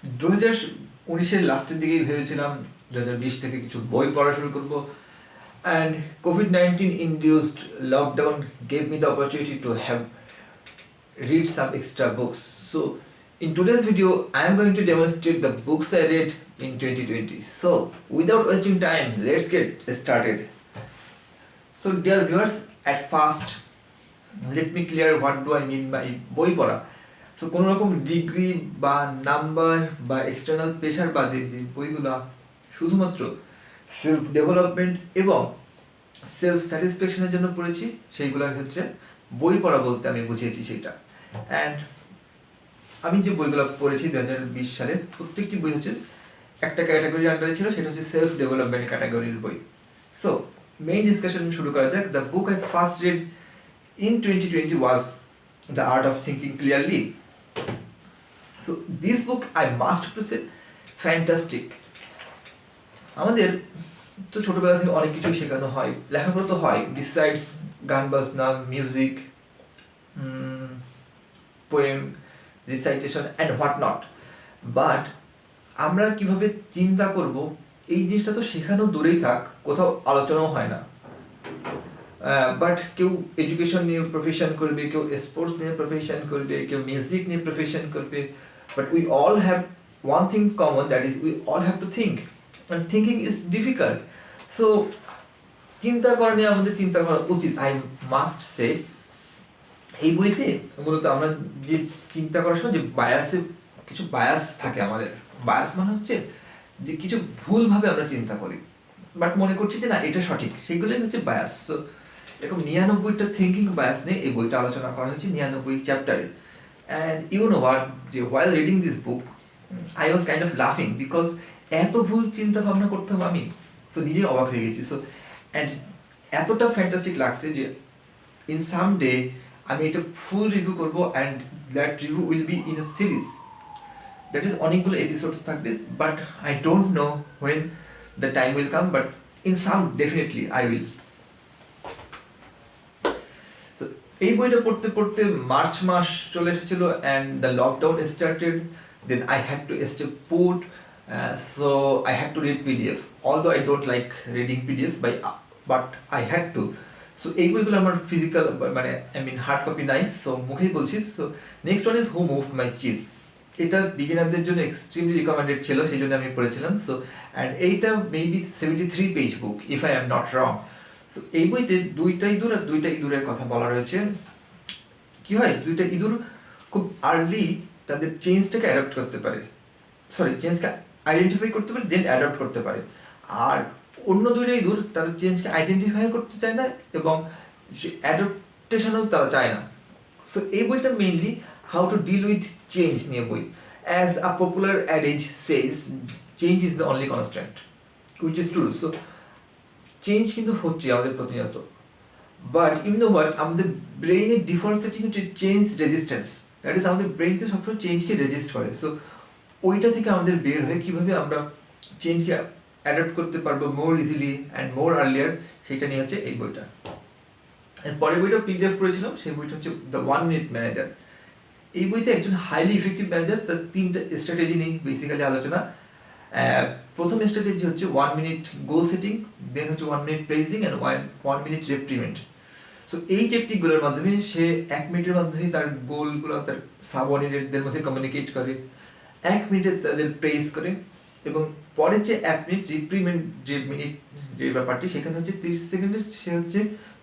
2019-এর লাস্টের দিকেই ভেবেছিলাম 2020 থেকে কিছু বই পড়া শুরু করব, and COVID-19 induced lockdown gave me the opportunity to have read some extra books. So in today's video I am going to demonstrate the books I read in 2020. So without wasting time, let's get started. So dear viewers, at first let me clear what do I mean by বই পড়া. So কোনো রকম degree বা number বা external pressure বাদে যে বইগুলা শুধুমাত্র সেলফ ডেভেলপমেন্ট এবং সেলফ স্যাটিসফ্যাকশনের জন্য পড়েছি, সেইগুলোর ক্ষেত্রে বই পড়া বলতে আমি বুঝিয়েছি সেটা। অ্যান্ড আমি যে বইগুলো পড়েছি 2020 সালে, প্রত্যেকটি বই হচ্ছে একটা ক্যাটাগরির আন্ডারে ছিল, সেটা হচ্ছে সেলফ ডেভেলপমেন্ট ক্যাটাগরির বই। সো মেইন ডিসকাশন শুরু করা যাক। The book I first red in 2020 was The Art of Thinking Clearly. So this book I must say fantastic. আমাদের তো ছোটবেলা থেকে অনেক কিছু শেখানো হয়, লেখাপড়া তো হয়, বিসাইডস গান বাজনা, music, poem, recitation and what not, but আমরা কিভাবে চিন্তা করব এই জিনিসটা তো শেখানো দূরেই থাক, কোথাও আলোচনাও হয় না। বাট কেউ এডুকেশন নিয়ে প্রফেশন করবে, কেউ স্পোর্টস নিয়ে প্রফেশন করবে, কেউ মিউজিক নিয়ে প্রফেশন করবে, but we all have one thing common, that is we all have to think, and thinking is difficult. So চিন্তা করা নিয়ে আমাদের চিন্তা করা উচিত, আই মাস্ট সে। এই বইতে মূলত আমরা যে চিন্তা করার সময় যে বায়াসে কিছু বায়াস থাকে আমাদের, বায়াস মানে হচ্ছে যে কিছু ভুলভাবে আমরা চিন্তা করি বাট মনে করছি যে না এটা সঠিক, সেগুলোই হচ্ছে বায়াস। সো এরকম 99টা থিঙ্কিং বায়াস নিয়ে এই বইটা আলোচনা করা হয়েছে 99 চ্যাপ্টারে। অ্যান্ড ইউ নো হোয়াট, যে while reading this book I was kind of লাফিং, বিকজ এত ভুল চিন্তা ভাবনা করতাম আমি, সো নিজে অবাক হয়ে গেছি। সো অ্যান্ড এতটা ফ্যান্টাস্টিক লাগছে যে ইন সাম ডে আমি এটা ফুল রিভিউ করবো, and that review will be in a series, that is অনেকগুলো এপিসোডস থাকবে, but I don't know when the time will come, but in some definitely I will. So এই বইটা পড়তে পড়তে March মাস চলে এসেছিল, and the lockdown started, then I had to stay put, so I had to read PDF, although I don't like reading PDFs but I had to. So এই বইগুলো আমার physical মানে আই মিন হার্ড কপি নাই, so মুখেই বলছি। So next one is who moved my cheese, এটা বিগিনারদের জন্য extremely recommended ছিল, সেই জন্য আমি পড়েছিলাম। সো অ্যান্ড এইটা maybe 73 page book if I am not wrong. So এই বইতে দুইটা ইঁদুর আর দুইটা ইঁদুরের কথা বলা রয়েছে। কি হয়, দুইটা ইঁদুর খুব আর্লি তাদের চেঞ্জটাকে অ্যাডাপ্ট করতে পারে, চেঞ্জকে আইডেন্টিফাই করতে পারে, দেন অ্যাডাপ্ট করতে পারে। আর অন্য দুইটা ইঁদুর তারা চেঞ্জকে আইডেন্টিফাই করতে চায় না এবং অ্যাডাপ্টেশনও তারা চায় না। সো এই বইটা mainly how to deal with change নিয়ে বই। As a popular adage says, change is the only constant, which is true. So change কিন্তু হচ্ছে আমাদের প্রতিনিয়ত, বাট ইউ নো হোয়াট, আমাদের ব্রেইনের ডিফল্ট সেটিং হচ্ছে চেঞ্জ রেজিস্ট্যান্স, দ্যাট ইজ আমাদের ব্রেইনকে সবসময় চেঞ্জকে রেজিস্ট করে। সো ওইটা থেকে আমাদের বের হয়ে কীভাবে আমরা চেঞ্জকে অ্যাডাপ্ট করতে পারবো মোর ইজিলি অ্যান্ড মোর আর্লিয়ার, সেটা নিয়ে হচ্ছে এই বইটা। এর পরের বইটা পিডিএফ পড়েছিলাম, সেই বইটা হচ্ছে দ্য 1 মিনিট ম্যানেজার। এই বইতে একজন হাইলি ইফেক্টিভ ম্যানেজার, তার 3টা স্ট্র্যাটেজি নিয়ে বেসিক্যালি আলোচনা। প্রথম স্ট্র্যাটেজি হচ্ছে 1 মিনিট গোল সেটিং, দেন হচ্ছে 1 minute praising and 1 minute reprimand. So এই টেকনিকগুলোর মাধ্যমে সে 1 মিনিটের মাধ্যমে তার গোলগুলো তার সাবঅর্ডিনেটদের মধ্যে কমিউনিকেট করে, 1 মিনিটে তাদের প্রেজ করে, এবং পরের যে 1 মিনিট রিপ্রিমেন্ট যে মিনিট যে ব্যাপারটি, সেখানে হচ্ছে 30 সেকেন্ডে সে হচ্ছে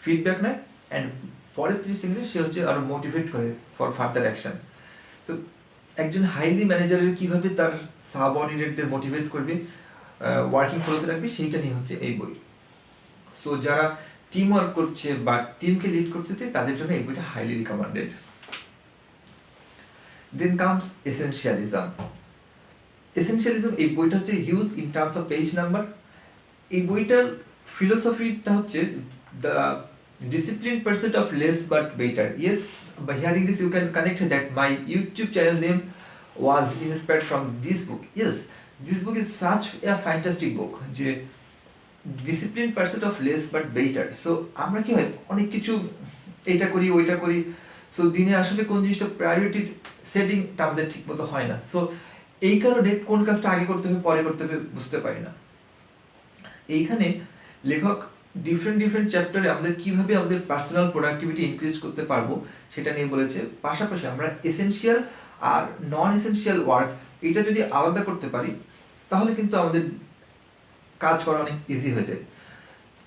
ফিডব্যাক নেয়, অ্যান্ড পরের 30 সেকেন্ডে সে হচ্ছে আরও মোটিভেট করে ফর ফার্দার অ্যাকশন। তো একজন হাইলি ম্যানেজারের কীভাবে তার সাবঅর্ডিনেটদের মোটিভেট করবে, ওয়ার্কিং ফ্লোতে রাখবে, সেইটা নিয়ে হচ্ছে এই বই। সো যারা টিম ওয়ার্ক করছে বা টিমকে লিড করতে চায় তাদের জন্য এই বইটা highly recommended. Then comes essentialism. এই বইটা হচ্ছে huge in terms of page number. এই বইটার ফিলোসফিটা হচ্ছে the disciplined pursuit of less but better. Yes, by hearing this you can connect that my YouTube channel name was inspired from this book. Yes, this book is such a fantastic book, যে disciplined pursuit of less but better. So আমরা কি হয় অনেক কিছু এটা করি ওইটা করি, সো দিনে আসলে কোন জিনিসটা প্রায়োরিটি সেটিংটা আমাদের ঠিক মতো হয় না। সো এই কারণে কোন কাজটা আগে করতে হবে পরে করতে হবে বুঝতে পারি না। এইখানে লেখক ডিফারেন্ট চ্যাপ্টারে আমাদের কীভাবে আমাদের পার্সোনাল প্রোডাক্টিভিটি ইনক্রিজ করতে পারবো সেটা নিয়ে বলেছে। পাশাপাশি আমরা এসেনশিয়াল আর নন এসেনশিয়াল ওয়ার্ক এটা যদি আলাদা করতে পারি তাহলে কিন্তু আমাদের কাজ করা অনেক ইজি হয়ে যায়।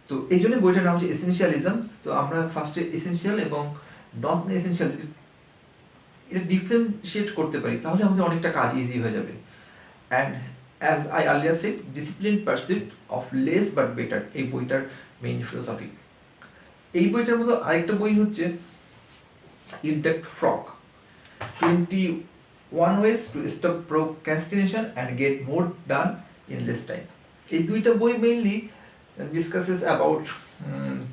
তো এই জন্য বইটার নাম হচ্ছে এসেনশিয়ালিজম। তো আমরা ফার্স্টে এসেনশিয়াল এবং নন এসেনশিয়াল যদি এটা ডিফারেন্সিয়েট করতে পারি তাহলে আমাদের অনেকটা কাজ ইজি হয়ে যাবে। And as I earlier said, discipline pursuit of less but better এই বইটার মেইন ফিলোসফি। এই বইটার মতো আরেকটা বই হচ্ছে eat that frog 21 ways to stop procrastination and get more done in less time. এই দুইটা বই mainly discusses about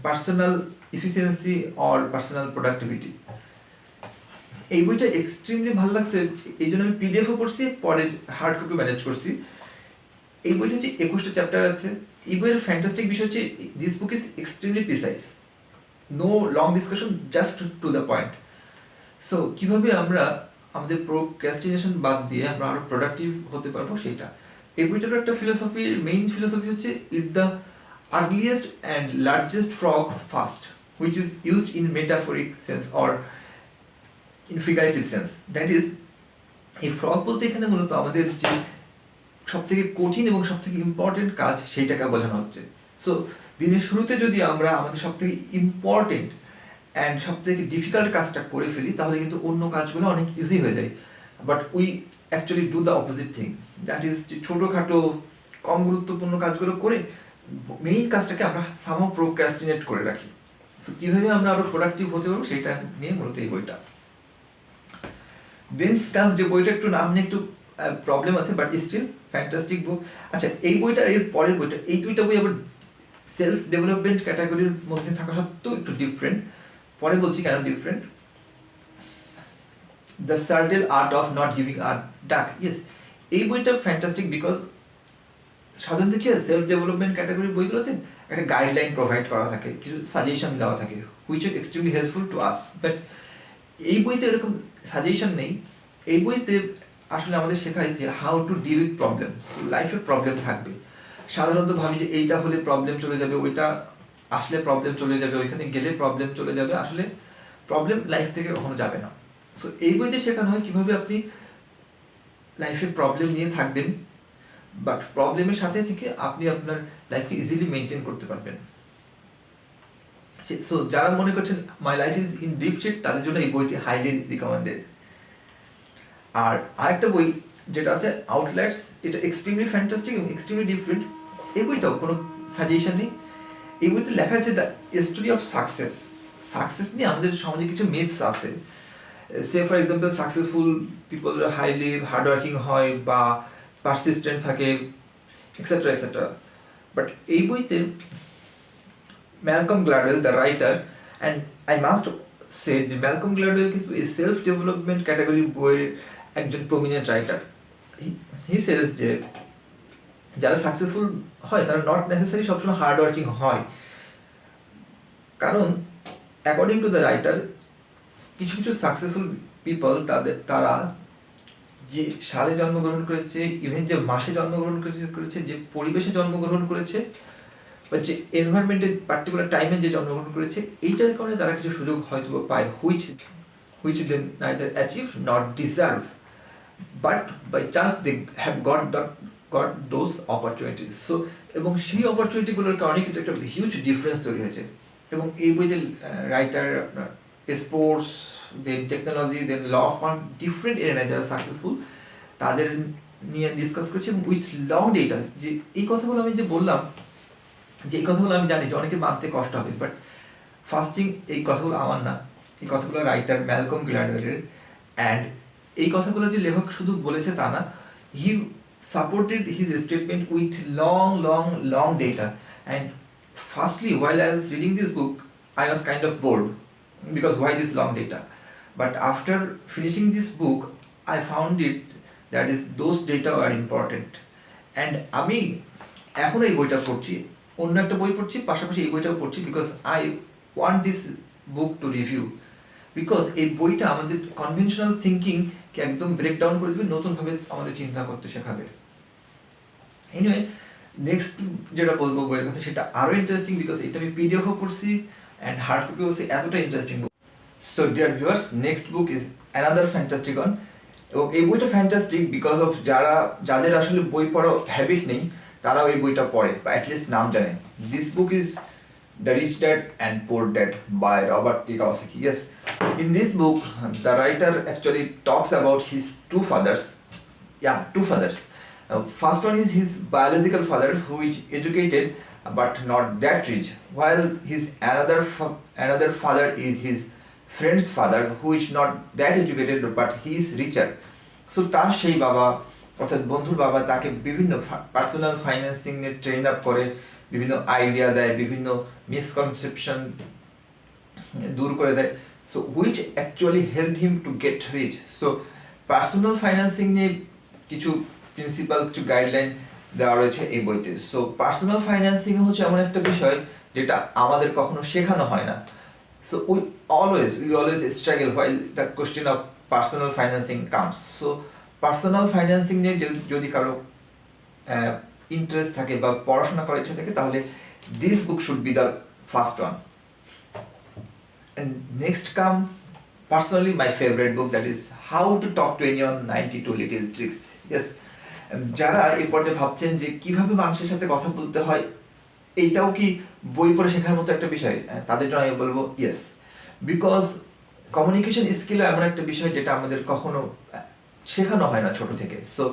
personal efficiency or personal productivity. এই বইটা এক্সট্রিমলি ভালো লাগছে, এই জন্য আমি পিডিএফও পড়ছি, পরে হার্ড কপি ম্যানেজ করছি। এই বইটা হচ্ছে 21টা চ্যাপ্টার আছে। এই বইয়ের ফ্যান্টাস্টিক বিষয় হচ্ছে this book is extremely precise, no long discussion, just to the point. So কীভাবে আমরা আমাদের প্রোক্রাস্টিনেশন বাদ দিয়ে আমরা আরও প্রোডাক্টিভ হতে পারবো সেইটা। এই বইটার একটা ফিলোসফির মেইন ফিলোসফি হচ্ছে ইট the ugliest and largest frog first, which is used in metaphoric sense or in figurative sense. That is, এই ফ্রগ বলতে এখানে মূলত আমাদের যে সবথেকে কঠিন এবং সবথেকে ইম্পর্টেন্ট কাজ সেইটাকে বোঝানো হচ্ছে। সো দিনের শুরুতে যদি আমরা আমাদের সবথেকে ইম্পর্টেন্ট অ্যান্ড সবথেকে ডিফিকাল্ট কাজটা করে ফেলি তাহলে কিন্তু অন্য কাজগুলো অনেক ইজি হয়ে যায়। But we actually do the opposite thing, that is যে ছোটোখাটো কম গুরুত্বপূর্ণ কাজগুলো করে মেইন কাজটাকে আমরা সামহাউ প্রোক্রাস্টিনেট করে রাখি। সো কীভাবে আমরা আরও প্রোডাক্টিভ হতে পারবো সেইটা নিয়ে মূলত এই বইটা। দেন কাজ যে বইটা একটু নাম নিয়ে একটু প্রবলেম আছে, বাট স্টিল ফ্যান্টাস্টিক বুক। আচ্ছা, এই বইটা এর পরের বইটা, এই দুইটা বই আবার সেলফ ডেভেলপমেন্ট ক্যাটাগরির মধ্যে থাকা সত্ত্বেও একটু ডিফারেন্ট। পরে বলছি কেন different. The subtle art of not giving a duck, yes, এই বইটা ফ্যান্টাস্টিক বিকজ সাধারণত কি হয় সেলফ ডেভেলপমেন্ট ক্যাটাগরির বইগুলোতে একটা গাইডলাইন প্রোভাইড করা থাকে, কিছু সাজেশন দেওয়া থাকে, which is extremely helpful to us. But এই বইতে এরকম সাজেশন নেই। এই বইতে আসলে আমাদের শেখায় যে how to deal with problem. লাইফে প্রবলেম থাকবে, সাধারণত ভাবি যে এইটা হলে প্রবলেম চলে যাবে, ওইটা আসলে প্রবলেম চলে যাবে, ওইখানে গেলে প্রবলেম চলে যাবে। আসলে প্রবলেম লাইফ থেকে কখনো যাবে না। সো এই বইতে শেখানো হয় কীভাবে আপনি লাইফে প্রবলেম নিয়ে থাকবেন, বাট প্রবলেমের সাথে থেকে আপনি আপনার লাইফকে ইজিলি মেনটেন করতে পারবেন। সো যারা মনে করছেন my life is in deep shit, তাদের জন্য এই বইটি হাইলি রিকমেন্ডেড। আর আরেকটা বই যেটা আছে আউটলায়ার্স, এটা এক্সট্রিমলি ফ্যান্টাস্টিক এবং এক্সট্রিমলি ডিফারেন্ট। এই বইটাও কোনো সাজেশন নেই। এই বইতে লেখা আছে the story of success. Success নিয়ে আমাদের সমাজে কিছু মিথস আছে। Say for example successful people highly hardworking হয় বা পারসিস্টেন্ট থাকে, এক্সেট্রা এক্সেট্রা। বাট এই বইতে Malcolm Gladwell the writer, and I must say যে ম্যালকম গ্ল্যাডওয়েল কিন্তু এই সেলফ ডেভেলপমেন্ট ক্যাটাগরির বইয়ের একজন প্রমিনেন্ট রাইটার। হি সেজ যে যারা সাকসেসফুল হয় তারা নট নেসেসারি সবসময় হার্ডওয়ার্কিং হয়, কারণ অ্যাকর্ডিং টু দ্য রাইটার কিছু কিছু সাকসেসফুল পিপল তারা যে সালে জন্মগ্রহণ করেছে, ইভেন যে মাসে জন্মগ্রহণ করেছে, যে পরিবেশে জন্মগ্রহণ করেছে, বা যে এনভায়রনমেন্টে পার্টিকুলার টাইমে যে জন্মগ্রহণ করেছে, এইটার কারণে তারা কিছু সুযোগ হয়তো পায়, which they neither achieve not deserve, but by chance they have got those opportunities. So এবং সেই অপরচুনিটিগুলোর কারণে কিন্তু একটা হিউজ ডিফারেন্স তৈরি হয়েছে। এবং এই বই যে রাইটার আপনার স্পোর্টস, দেন টেকনোলজি, দেন ল ফার্ম, ডিফারেন্ট এরিয়ায় যারা সাকসেসফুল তাদের নিয়ে ডিসকাস করছি এবং উইথ লং ডেটা। যে এই কথাগুলো আমি যে বললাম, যে এই কথাগুলো আমি জানি যে অনেকে মানতে কষ্ট হবে, বাট ফার্স্টিং এই কথাগুলো আমার না, এই কথাগুলো রাইটার ম্যালকম গ্ল্যাডওয়েলের। অ্যান্ড এই কথাগুলো যে লেখক শুধু বলেছে তা না, হি supported his statement with long data. And firstly, while I was reading this book, I was kind of bored because why this long data? But after finishing this book, I found it that is those data are important. And আমি এখন এই বইটা পড়ছি, অন্য একটা বই পড়ছি, পাশাপাশি এই বইটাও পড়ছি, because I want this book to review. Because এই বইটা আমাদের কনভেনশনাল থিঙ্কিংকে একদম ব্রেকডাউন করে দেবে, নতুনভাবে আমাদের চিন্তা করতে শেখাবে। এনিওয়ে, নেক্সট যেটা বলবো বইয়ের কথা সেটা আরও ইন্টারেস্টিং, বিকজ এটা আমি পিডিএফও পড়ছি অ্যান্ড হার্ড কপি পড়ছি, এতটা interesting book. So dear viewers, next book is another fantastic one. এবং এই বইটা ফ্যান্টাস্টিক বিকজ অফ যাদের আসলে বই পড়ার হ্যাবিট নেই তারাও এই বইটা পড়ে বা অ্যাটলিস্ট নাম জানে। This book is the rich dad and poor dad by Robert T Kawasaki. Yes, in this book the writer actually talks about his two fathers. First one is his biological father, who is educated but not that rich, while his another father is his friend's father, who is not that educated but he is richer. So তার সেই বাবা অর্থাৎ বন্ধুর বাবা তাকে বিভিন্ন personal financing এ train up করে, বিভিন্ন আইডিয়া দেয়, বিভিন্ন মিসকনসেপশন দূর করে দেয়, so which actually help him to get rich. So personal financing নিয়ে কিছু প্রিন্সিপাল, কিছু গাইডলাইন দেওয়া রয়েছে এই বইতে। সো পার্সোনাল ফাইন্যান্সিং হচ্ছে এমন একটা বিষয় যেটা আমাদের কখনো শেখানো হয় না। So we always struggle while the question of personal financing comes. So personal financing নিয়ে যদি কারো ইন্টারেস্ট থাকে বা পড়াশোনা করার ইচ্ছা থাকে তাহলে this book should be the first one. And next come personally my favorite book, that is How to Talk to Anyone 92 Little Tricks. Yes, যারা এই পর্যায়ে ভাবছেন যে কিভাবে মানুষের সাথে কথা বলতে হয়, এইটাও কি বই পড়ে শেখার মতো একটা বিষয়, তাদের জন্য আমি বলবো ইয়েস, বিকজ কমিউনিকেশন স্কিল এমন একটা বিষয় যেটা আমাদের কখনো শেখানো হয় না ছোট থেকে। So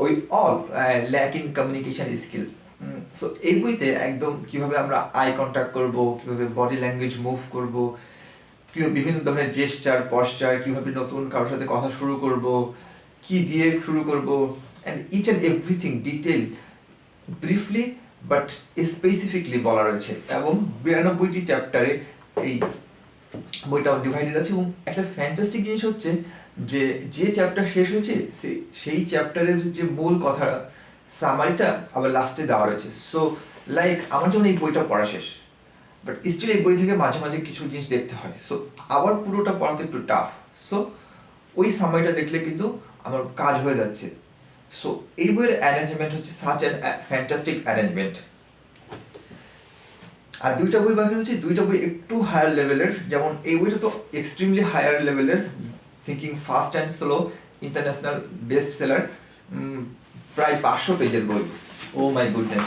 we all lack in communication skill. So এই বইতে একদম কিভাবে আমরা আই কন্ট্যাক্ট করব, কিভাবে বডি ল্যাঙ্গুয়েজ মুভ করব, কীভাবে বিভিন্ন ধরনের জেস্টার, পশ্চার, কীভাবে নতুন কারোর সাথে কথা শুরু করব, কি দিয়ে শুরু করব, and each and everything detail briefly but specifically বলা রয়েছে। এবং 92টি চ্যাপ্টারে এই বইটাও ডিভাইডেড আছে। এবং একটা ফ্যান্টাস্টিক জিনিস হচ্ছে যে চ্যাপ্টার শেষ হয়েছে সেই চ্যাপ্টারের যে মূল কথা সামারিটা আবার লাস্টে দেওয়া রয়েছে। সো লাইক আমার যেমন এই বইটা পড়া শেষ, বাট স্টিল এই বই থেকে মাঝে মাঝে কিছু জিনিস দেখতে হয়, সো আবার পুরোটা পড়াতে একটু টাফ। সো ওই সামারিটা দেখলে কিন্তু আমার কাজ হয়ে যাচ্ছে। সো এই বইয়ের অ্যারেঞ্জমেন্ট হচ্ছে সাচ অ্যান ফ্যান্টাস্টিক অ্যারেঞ্জমেন্ট। আর দুইটা বই বাকি রয়েছে, দুইটা বই একটু হায়ার লেভেলের। যেমন এই বইটা তো এক্সট্রিমলি হায়ার লেভেলের, thinking fast and slow, international best seller, প্রায় 500 পেজের বই। ও মাই গুডনেস,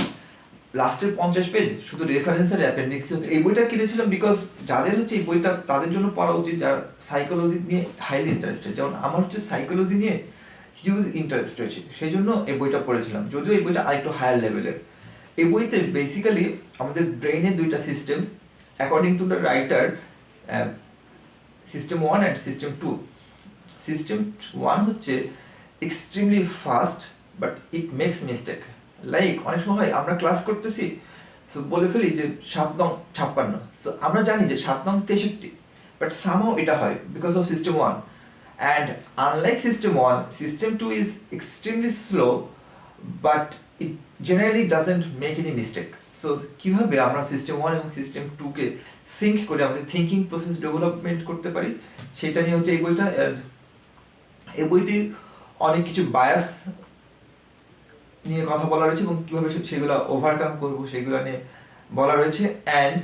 লাস্টের 50 পেজ শুধু রেফারেন্স আর অ্যাপেন্ডিক্স হচ্ছে। এই বইটা কিনেছিলাম বিকজ যাদের হচ্ছে এই বইটা তাদের জন্য পড়া উচিত যারা সাইকোলজি নিয়ে হাইলি ইন্টারেস্টেড। যেমন আমার হচ্ছে সাইকোলজি নিয়ে হিউজ ইন্টারেস্ট রয়েছে, সেই জন্য এই বইটা পড়েছিলাম, যদিও এই বইটা আরেকটু হায়ার লেভেলের। এই বইতে বেসিক্যালি আমাদের ব্রেইনের দুইটা system, according to the writer, system 1 and system 2। System 1 হচ্ছে extremely fast but it makes mistake. Like অনেক সময় আমরা ক্লাস করতেছি, সো বলে ফেলি যে 7 নং 56, সো আমরা জানি যে 7 নং 63, বাট সামহাউ এটা হয় because of system 1। And unlike system 1, system 2 is extremely slow but it generally doesn't make any mistake. So কীভাবে আমরা সিস্টেম 1 এবং সিস্টেম 2কে সিঙ্ক করে আমাদের থিঙ্কিং প্রসেস ডেভেলপমেন্ট করতে পারি সেটা নিয়ে হচ্ছে এই বইটা। এই বইটি অনেক কিছু বায়াস নিয়ে কথা বলা রয়েছে এবং কীভাবে সেগুলো ওভারকাম করবো সেগুলো নিয়ে বলা রয়েছে। অ্যান্ড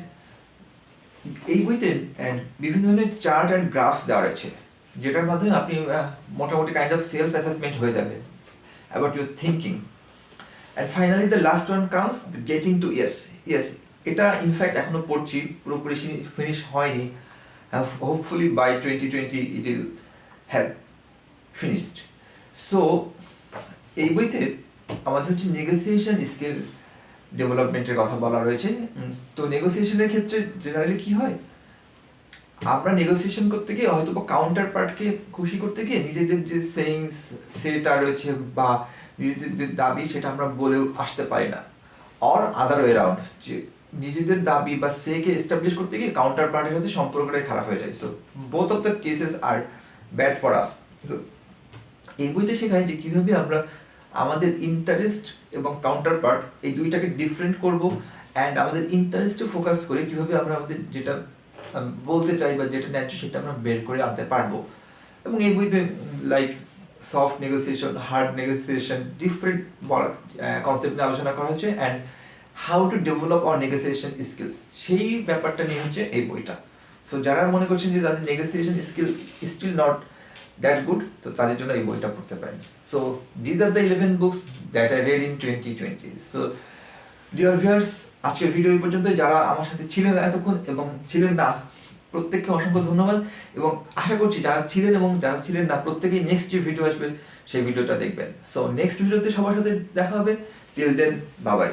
এই বইতে বিভিন্ন ধরনের চার্ট অ্যান্ড গ্রাফস দেওয়া রয়েছে, যেটার মাধ্যমে আপনি মোটামুটি কাইন্ড অফ সেলফ অ্যাসেসমেন্ট হয়ে যাবে about your thinking. And finally the last one comes getting to yes. এটা ইনফ্যাক্ট এখনও পড়ছি, পুরোপুরি ফিনিশ হয়নি। Hopefully by 2020 it will have finished. So এই বইতে আমাদের হচ্ছে নেগোসিয়েশন স্কিল ডেভেলপমেন্টের কথা বলা রয়েছে। তো নেগোসিয়েশনের ক্ষেত্রে জেনারেলি কি হয়, আমরা নেগোসিয়েশন করতে গিয়ে হয়তো বা কাউন্টার পার্টকে খুশি করতে গিয়ে নিজেদের যে সেইংস সেটা রয়েছে বা নিজেদের দাবি সেটা আমরা বলেও আসতে পারি না, অর আদার ওয়ে রাউন্ড, যে নিজেদের দাবি বা সেকে এস্টাবলিশ করতে গিয়ে কাউন্টার পার্টির সাথে সম্পর্কটাই খারাপ হয়ে যায়। So both of the cases are bad for us. So এই বইতে শেখায় যে কীভাবে আমরা আমাদের ইন্টারেস্ট এবং কাউন্টার পার্ট এই দুইটাকে ডিফারেন্ট করব, অ্যান্ড আমাদের ইন্টারেস্টে ফোকাস করে কীভাবে আমরা আমাদের যেটা বলতে চাই বা যেটা ন্যায্য সেটা আমরা বের করে আনতে পারবো। এবং এই বইতে like soft negotiation, hard negotiation, different concept নিয়ে আলোচনা করা হয়েছে, and how to develop hour negotiation skills, সেই ব্যাপারটা নিয়ে হচ্ছে এই বইটা। সো যারা মনে করছেন যে তাদের negotiation skill still not that good, তো তাদের জন্য এই বইটা পড়তে পারেন। So these are the 11 books that I read in 2020। So dear viewers, আজকের ভিডিও এই পর্যন্ত। যারা আমার সাথে ছিলেন এতক্ষণ এবং ছিলেন না, প্রত্যেককে অসংখ্য ধন্যবাদ। এবং আশা করছি যারা ছিলেন এবং যারা ছিলেন না প্রত্যেকেই নেক্সট যে ভিডিও আসবে সেই ভিডিওটা দেখবেন। সো নেক্সট ভিডিওতে সবার সাথে দেখা হবে। Till then, bye by.